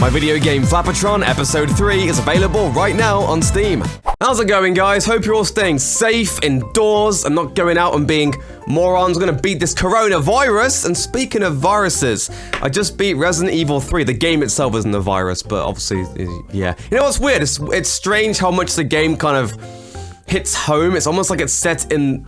My video game FLAPPATRON Episode 3 is available right now on Steam. How's it going, guys? Hope you're all staying safe indoors and not going out and being morons. We're gonna beat this coronavirus. And speaking of viruses, I just beat Resident Evil 3. The game itself isn't a virus, but obviously, yeah. You know what's weird? It's strange how much the game kind of hits home. It's almost like it's set in...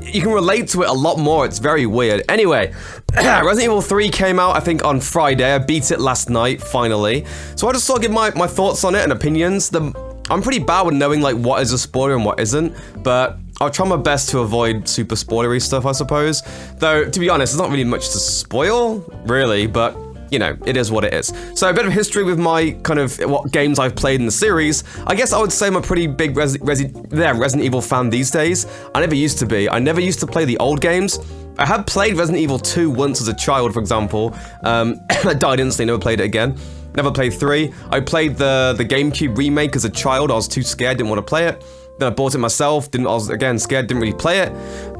You can relate to it a lot more. It's very weird. Anyway, Resident Evil 3 came out, I think, on Friday. I beat it last night, finally. So I just sort of give my thoughts on it and opinions. I'm pretty bad with knowing, like, what is a spoiler and what isn't, but I'll try my best to avoid super spoilery stuff, I suppose. Though, to be honest, there's not really much to spoil, really, but... you know, it is what it is. So a bit of history with my kind of what games I've played in the series. I guess I would say I'm a pretty big Resident Evil fan these days. I never used to be. I never used to play the old games. I had played Resident Evil 2 once as a child, for example. I died instantly, never played it again. Never played 3. I played the GameCube remake as a child. I was too scared, didn't want to play it. Then I bought it myself, I was again scared, didn't really play it.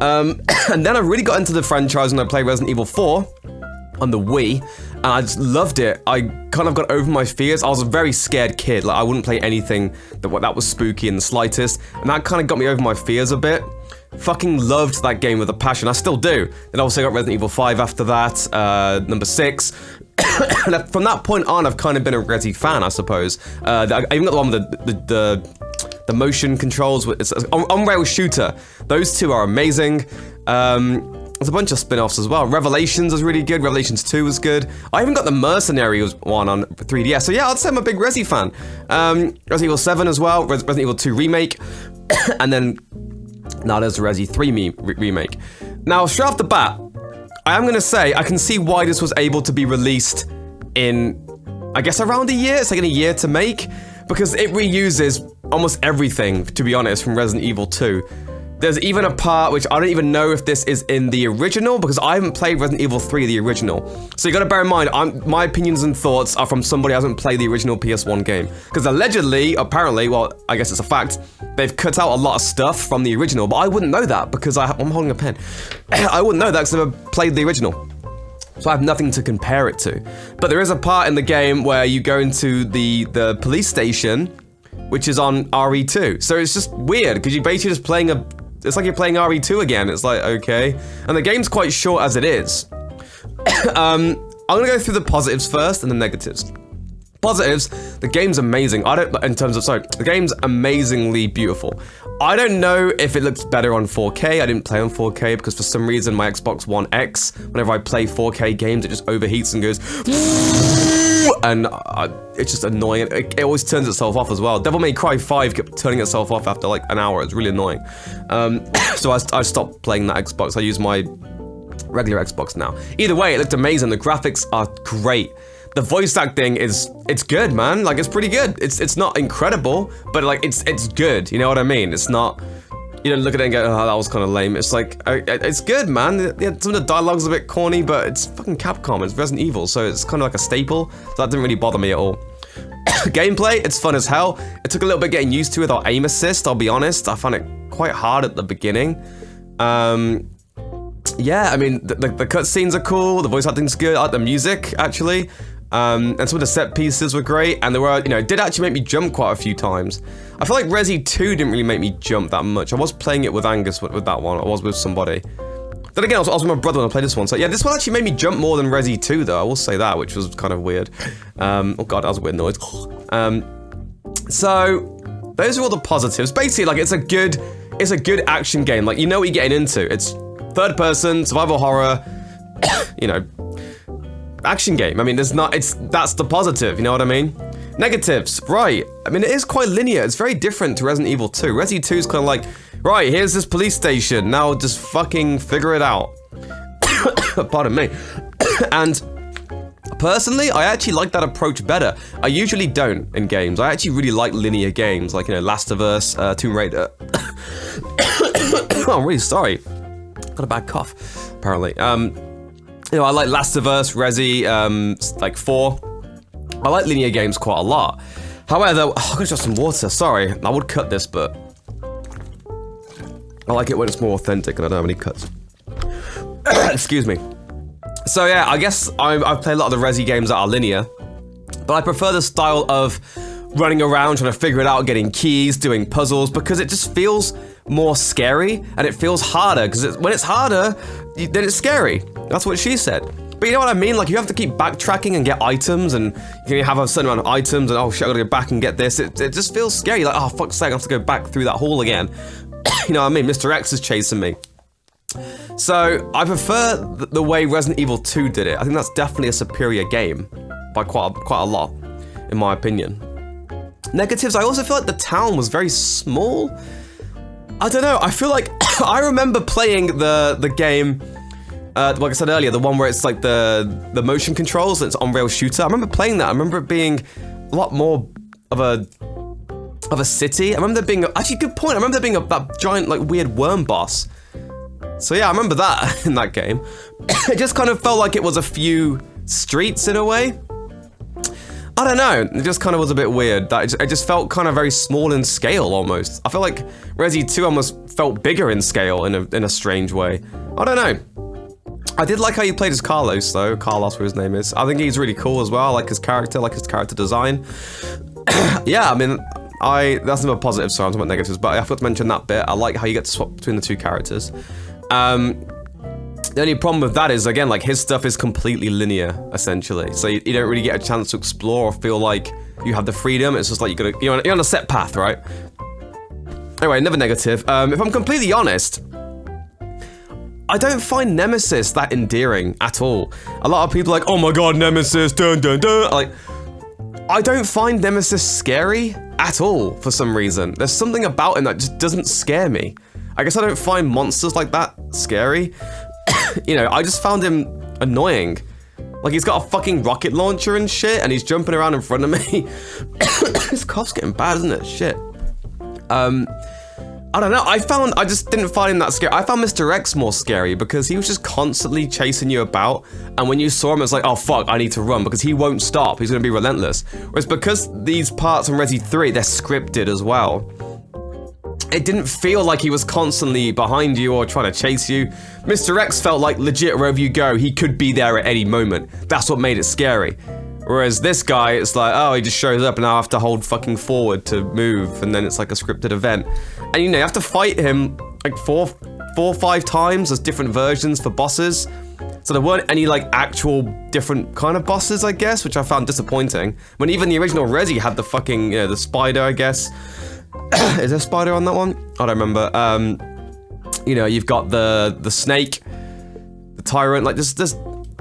And then I really got into the franchise when I played Resident Evil 4 on the Wii, and I just loved it. I kind of got over my fears. I was a very scared kid. Like, I wouldn't play anything that was spooky in the slightest, and that kind of got me over my fears a bit. Fucking loved that game with a passion. I still do. Then also got Resident Evil 5 after that, number 6. And from that point on, I've kind of been a Resi fan, I suppose. I even got the one with the motion controls. It's an on-rail shooter. Those two are amazing. There's a bunch of spin-offs as well. Revelations was really good. Revelations 2 was good. I even got the Mercenaries one on 3DS. So yeah, I'd say I'm a big Resi fan. Resident Evil 7 as well. Resident Evil 2 remake. And then now there's the Resi 3 remake. Now, straight off the bat, I am going to say I can see why this was able to be released in, I guess, around a year. It's taken a year to make. Because it reuses almost everything, to be honest, from Resident Evil 2. There's even a part which I don't even know if this is in the original, because I haven't played Resident Evil 3, the original. So you gotta bear in mind, my opinions and thoughts are from somebody who hasn't played the original PS1 game. Because allegedly, apparently, well, I guess it's a fact, they've cut out a lot of stuff from the original, but I wouldn't know that because I'm holding a pen. I wouldn't know that because I've never played the original. So I have nothing to compare it to. But there is a part in the game where you go into the police station, which is on RE2. So it's just weird, because you're basically just playing it's like you're playing RE2 again. It's like, okay. And the game's quite short as it is. I'm gonna go through the positives first and the negatives. Positives, the game's amazing. The game's amazingly beautiful. I don't know if it looks better on 4K. I didn't play on 4K because for some reason my Xbox One X, whenever I play 4K games, it just overheats and goes... and it's just annoying. It always turns itself off as well. Devil May Cry 5 kept turning itself off after like an hour. It's really annoying. So I stopped playing that Xbox. I use my regular Xbox now. Either way, it looked amazing. The graphics are great. The voice acting it's good, man. Like, it's pretty good. It's not incredible, but like it's good. You know what I mean? It's not, you don't look at it and go, oh, that was kind of lame. It's like, it's good, man. Yeah, some of the dialogue's a bit corny, but it's fucking Capcom. It's Resident Evil, so it's kind of like a staple. So that didn't really bother me at all. Gameplay, it's fun as hell. It took a little bit getting used to without aim assist, I'll be honest. I found it quite hard at the beginning. Yeah, I mean, the cutscenes are cool. The voice acting's good. I like the music, actually. And some of the set pieces were great, and there were, you know, it did actually make me jump quite a few times. I feel like Resi 2 didn't really make me jump that much. I was playing it with Angus with that one. I was with somebody. Then again, I was with my brother when I played this one. So yeah, this one actually made me jump more than Resi 2, though. I will say that, which was kind of weird. Oh god, that was a weird noise. So those are all the positives. Basically, like, it's a good action game. Like, you know what you're getting into. It's third person, survival horror, you know, action game. I mean, that's the positive, you know what I mean? Negatives, right. I mean, it is quite linear. It's very different to Resident Evil 2. Resi 2 is kind of like, right, here's this police station. Now just fucking figure it out. Pardon me. And personally, I actually like that approach better. I usually don't in games. I actually really like linear games, like, you know, Last of Us, Tomb Raider. Oh, I'm really sorry. Got a bad cough, apparently. You know, I like Last of Us, Resi, like 4. I like linear games quite a lot. However, I'm gonna drink some water. Sorry, I would cut this, but I like it when it's more authentic and I don't have any cuts. Excuse me. So yeah, I guess I've played a lot of the Resi games that are linear. But I prefer the style of running around, trying to figure it out, getting keys, doing puzzles, because it just feels more scary, and it feels harder, because when it's harder, then it's scary. That's what she said. But you know what I mean? Like, you have to keep backtracking and get items, and you have a certain amount of items, and oh shit, I gotta go back and get this. It just feels scary, like, oh fuck's sake, I have to go back through that hall again. You know what I mean? Mr. X is chasing me. So, I prefer the way Resident Evil 2 did it. I think that's definitely a superior game, by quite a lot, in my opinion. Negatives, I also feel like the town was very small. I don't know, I feel like, I remember playing the game, like I said earlier, the one where it's like the motion controls, it's on-rail shooter. I remember playing that, I remember it being a lot more of a city. I remember there being, actually good point, I remember there being that giant like weird worm boss. So yeah, I remember that in that game. It just kind of felt like it was a few streets in a way. I don't know, it just kind of was a bit weird. It just felt kind of very small in scale almost. I feel like Resi 2 almost felt bigger in scale in a strange way. I don't know. I did like how you played as Carlos though, Carlos, whatever his name is. I think he's really cool as well, I like his character design. Yeah, I mean, that's not a positive, so I'm talking about negatives, but I forgot to mention that bit. I like how you get to swap between the two characters. The only problem with that is, again, like, his stuff is completely linear, essentially. So you don't really get a chance to explore or feel like you have the freedom. It's just like you're on a set path, right? Anyway, another negative. If I'm completely honest, I don't find Nemesis that endearing at all. A lot of people are like, oh my god, Nemesis, dun dun dun. Like, I don't find Nemesis scary at all for some reason. There's something about him that just doesn't scare me. I guess I don't find monsters like that scary. You know, I just found him annoying. Like, he's got a fucking rocket launcher and shit, and he's jumping around in front of me. His cough's getting bad, isn't it? Shit. I don't know, I just didn't find him that scary. I found Mr. X more scary because he was just constantly chasing you about, and when you saw him, it's like, oh fuck, I need to run, because he won't stop, he's gonna be relentless. Whereas because these parts in Resi 3, they're scripted as well, it didn't feel like he was constantly behind you or trying to chase you. Mr. X felt like legit wherever you go, he could be there at any moment. That's what made it scary. Whereas this guy, it's like, oh, he just shows up and I have to hold fucking forward to move, and then it's like a scripted event. And you know, you have to fight him like four or five times as different versions for bosses. So there weren't any like actual different kind of bosses, I guess, which I found disappointing. When even the original Resi had the fucking, you know, the spider, I guess. Is there a spider on that one? I don't remember. You know, you've got the snake, the tyrant, like there's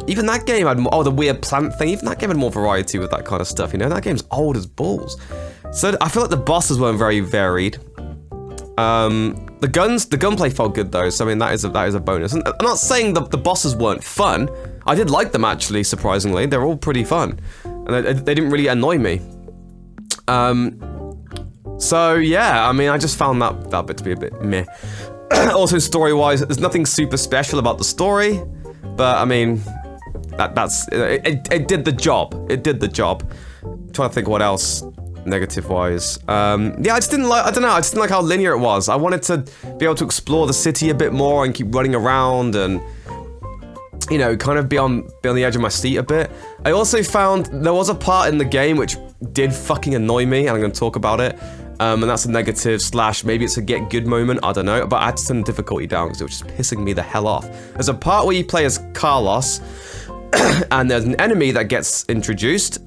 even that game had more, oh, the weird plant thing, even that game had more variety with that kind of stuff, you know? That game's old as balls. So I feel like the bosses weren't very varied. The gunplay felt good though, so I mean, that is a bonus. And I'm not saying the bosses weren't fun. I did like them actually, surprisingly. They're all pretty fun. And they didn't really annoy me. So yeah, I mean, I just found that bit to be a bit meh. Also, story-wise, there's nothing super special about the story, but I mean, it did the job. It did the job. I'm trying to think what else negative-wise. Yeah, I just didn't like, I don't know, I just didn't like how linear it was. I wanted to be able to explore the city a bit more and keep running around and, you know, kind of be on the edge of my seat a bit. I also found there was a part in the game which did fucking annoy me, and I'm going to talk about it. And that's a negative / maybe it's a get good moment, I don't know, but I had to turn the difficulty down because it was just pissing me the hell off. There's a part where you play as Carlos, and there's an enemy that gets introduced,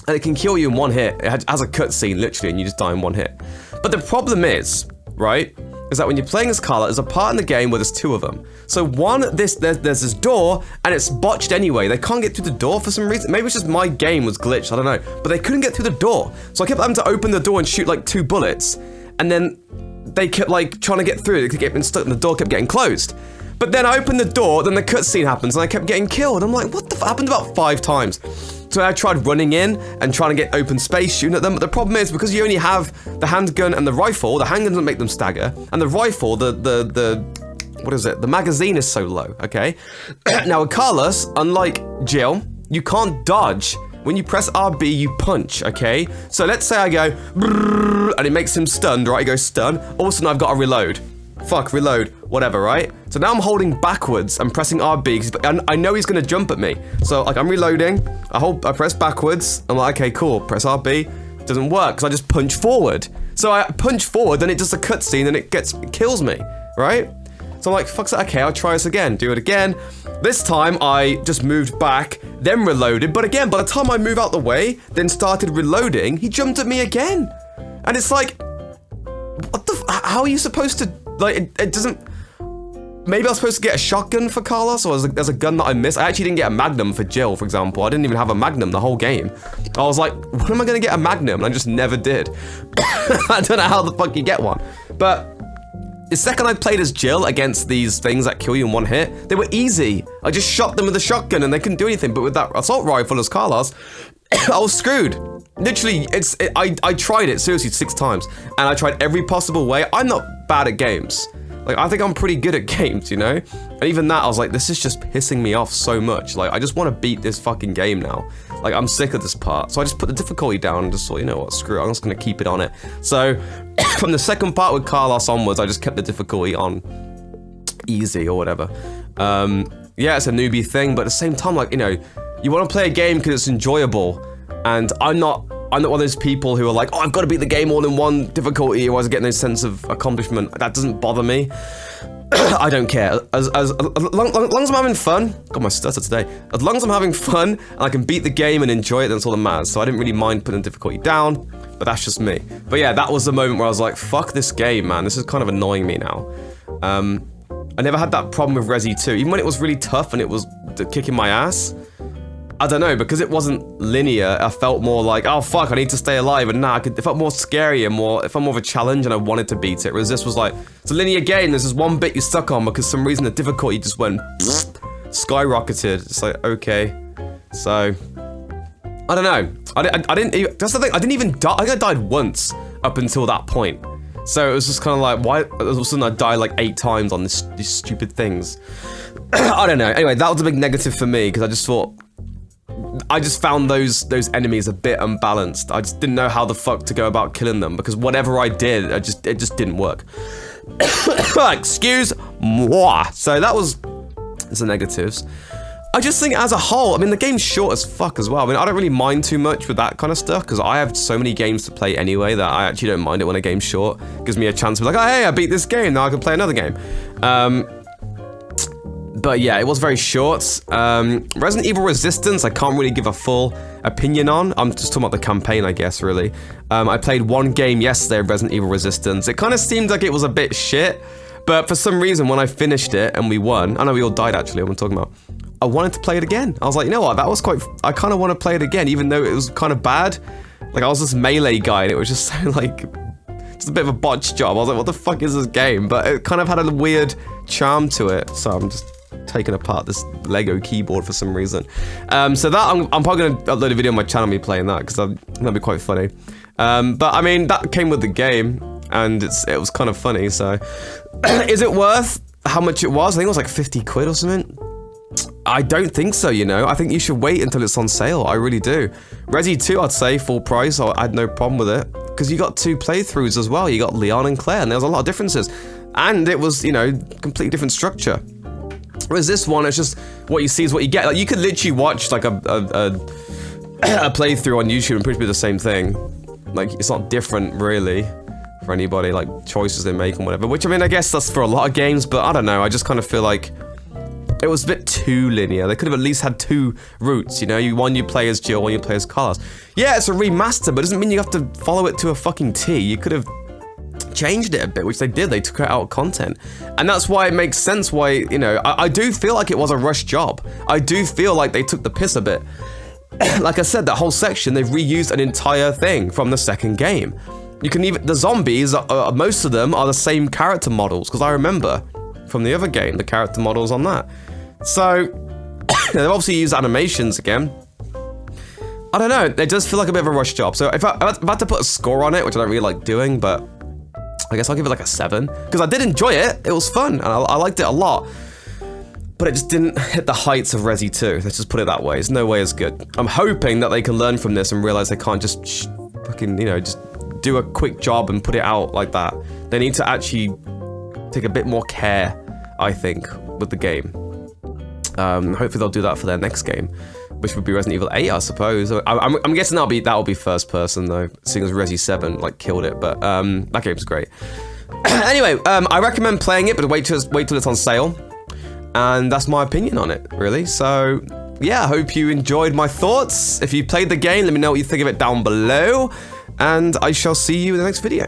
and it can kill you in one hit. It has a cutscene, literally, and you just die in one hit. But the problem is, right, is that when you're playing as Carla, there's a part in the game where there's two of them. So one, there's this door, and it's botched anyway. They can't get through the door for some reason. Maybe it's just my game was glitched, I don't know. But they couldn't get through the door. So I kept having to open the door and shoot like 2 bullets. And then they kept like trying to get through. They kept getting stuck and the door kept getting closed. But then I opened the door, then the cutscene happens, and I kept getting killed. I'm like, what the f— happened about 5 times. So I tried running in and trying to get open space, shooting at them, but the problem is, because you only have the handgun and the rifle, the handgun doesn't make them stagger, and the rifle, what is it? The magazine is so low, okay? Now with Carlos, unlike Jill, you can't dodge. When you press RB, you punch, okay? So let's say I go, and it makes him stunned, right? He goes stun, all of a sudden I've got to reload. fuck, reload, whatever, right? So now I'm holding backwards and pressing RB because I know he's gonna jump at me. So like I'm reloading, I press backwards, I'm like, okay, cool, press RB, doesn't work because I just punch forward. So I punch forward, then it does a cutscene and it kills me, right? So I'm like, fuck's that, okay, I'll try this again, do it again. This time I just moved back, then reloaded, but again, by the time I move out the way, then started reloading, he jumped at me again. And it's like, what the how are you supposed to, like, it doesn't, maybe I was supposed to get a shotgun for Carlos, or there's a gun that I missed. I actually didn't get a Magnum for Jill, for example. I didn't even have a Magnum the whole game. I was like, when am I gonna get a Magnum? And I just never did. I don't know how the fuck you get one. But the second I played as Jill against these things that kill you in one hit, they were easy. I just shot them with a shotgun and they couldn't do anything. But with that assault rifle as Carlos, I was screwed. Literally, I tried it seriously 6 times, and I tried every possible way. I'm not bad at games. Like, I think I'm pretty good at games, you know? And even that, I was like, this is just pissing me off so much. Like, I just want to beat this fucking game now. Like, I'm sick of this part. So I just put the difficulty down and just thought, you know what, screw it, I'm just gonna keep it on it. So, from the second part with Carlos onwards, I just kept the difficulty on easy or whatever. Yeah, it's a newbie thing, but at the same time, like, you know, you want to play a game because it's enjoyable. And I'm not one of those people who are like, oh, I've got to beat the game all in one difficulty, otherwise I get no sense of accomplishment. That doesn't bother me. I don't care. As long as I'm having fun, got my stutter today. As long as I'm having fun and I can beat the game and enjoy it, that's all that matters. So I didn't really mind putting the difficulty down, but that's just me. But yeah, that was the moment where I was like, fuck this game, man. This is kind of annoying me now. I never had that problem with Resi 2. Even when it was really tough and it was kicking my ass, I don't know, because it wasn't linear, I felt more like, oh fuck, I need to stay alive, and now it felt more scary and it felt more of a challenge and I wanted to beat it, whereas this was like, it's a linear game, there's this one bit you're stuck on because for some reason the difficulty just went skyrocketed. It's like, okay, so, I don't know, I didn't even, that's the thing, I didn't even die, I think I died once up until that point. So it was just kind of like, why, all of a sudden I died like 8 times on these stupid things. I don't know, anyway, that was a big negative for me, because I just thought, I just found those enemies a bit unbalanced. I just didn't know how the fuck to go about killing them, because whatever I did, it just didn't work. Excuse moi. So that was the negatives. I just think as a whole, I mean, the game's short as fuck as well. I mean, I don't really mind too much with that kind of stuff, because I have so many games to play anyway that I actually don't mind it when a game's short. It gives me a chance to be like, oh, hey, I beat this game, now I can play another game. But yeah, it was very short. Resident Evil Resistance, I can't really give a full opinion on. I'm just talking about the campaign, I guess, really. I played one game yesterday of Resident Evil Resistance. It kind of seemed like it was a bit shit, but for some reason, when I finished it and we won, I know we all died actually, what I'm talking about, I wanted to play it again. I was like, you know what, that was quite, I kind of want to play it again, even though it was kind of bad. Like, I was this melee guy, and it was just so, like, just a bit of a botched job. I was like, what the fuck is this game? But it kind of had a weird charm to it, so I'm just taking apart this Lego keyboard for some reason. So that, I'm probably going to upload a video on my channel of me playing that, because that'd be quite funny. But I mean, that came with the game, and it was kind of funny, so. Is it worth how much it was? I think it was like 50 quid or something. I don't think so, you know. I think you should wait until it's on sale, I really do. Resi 2, I'd say full price, I had no problem with it, because you got 2 playthroughs as well. You got Leon and Claire, and there was a lot of differences. And it was, you know, completely different structure. Whereas this one, it's just what you see is what you get. Like, you could literally watch like a playthrough on YouTube and pretty much the same thing. Like, it's not different really for anybody, like choices they make and whatever. Which, I mean, I guess that's for a lot of games, but I don't know. I just kind of feel like it was a bit too linear. They could have at least had 2 routes, you know? One you play as Jill, one you play as Carlos. Yeah, it's a remaster, but it doesn't mean you have to follow it to a fucking T. You could have changed it a bit, which they did. They took it out of content, and that's why it makes sense why, you know, I do feel like it was a rushed job. I do feel like they took the piss a bit. Like I said, that whole section, they've reused an entire thing from the second game. You can even, the zombies, most of them are the same character models, because I remember from the other game, the character models on that. So, they've obviously used animations again. I don't know, it does feel like a bit of a rush job. So if I had to put a score on it, which I don't really like doing, but I guess I'll give it like a 7, because I did enjoy it. It was fun, and I liked it a lot. But it just didn't hit the heights of Resi 2. Let's just put it that way. There's no way as good. I'm hoping that they can learn from this and realize they can't just fucking, you know, just do a quick job and put it out like that. They need to actually take a bit more care, I think, with the game. Hopefully they'll do that for their next game, which would be Resident Evil 8, I suppose. I'm guessing that'll be first person though, seeing as Resi 7 like killed it. But that game's great. Anyway, I recommend playing it, but wait till it's on sale. And that's my opinion on it, really. So yeah, I hope you enjoyed my thoughts. If you played the game, let me know what you think of it down below. And I shall see you in the next video.